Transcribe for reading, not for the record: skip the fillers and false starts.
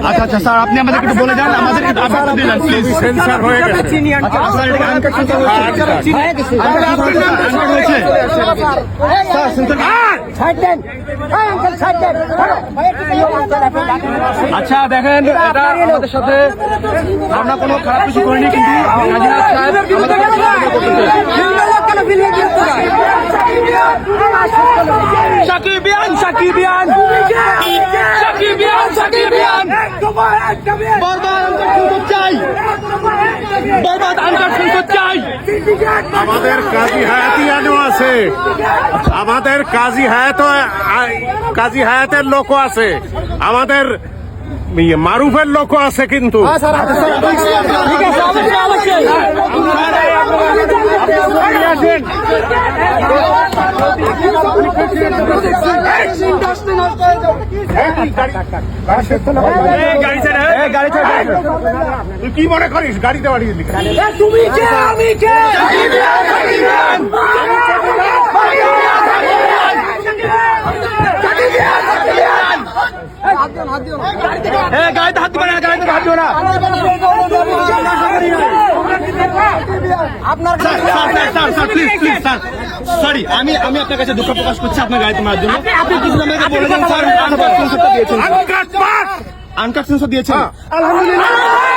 আচ্ছা আচ্ছা স্যার, আপনি আমাদের একটু বলে যান, আমাদের প্লিজ। সেন্সার হয়ে গেছে। আচ্ছা দেখেন, এটা আমাদের সাথে আমরা কোনো খারাপ কিছু করিনি, কিন্তু সাকিবিয়ান সাকিবিয়ান সাকিবিয়ান সাকিবিয়ান বারবার আনকার চাই, বারবার আনকার চাই। আমাদের কাজী হায়াতিয়ানও আছে, আমাদের কাজী হায়াতের লোকও আছে, আমাদের মারুফের লোকও আছে, কিন্তু তুই কি মনে করিস গাড়িতে বাড়িয়ে দিলি? গাড়িতে হাত দিবে না, গাড়িতে হাত দিবে না। সরি, আমি আপনার কাছে দুঃখ প্রকাশ করছি আপনার গাড়িতে মারার জন্য। আপনি কিছু আমাকে বলে দেন স্যার, আনকাট সেন্সর দিয়েছেন, আনকাট সেন্সর দিয়েছেন। আলহামদুলিল্লাহ।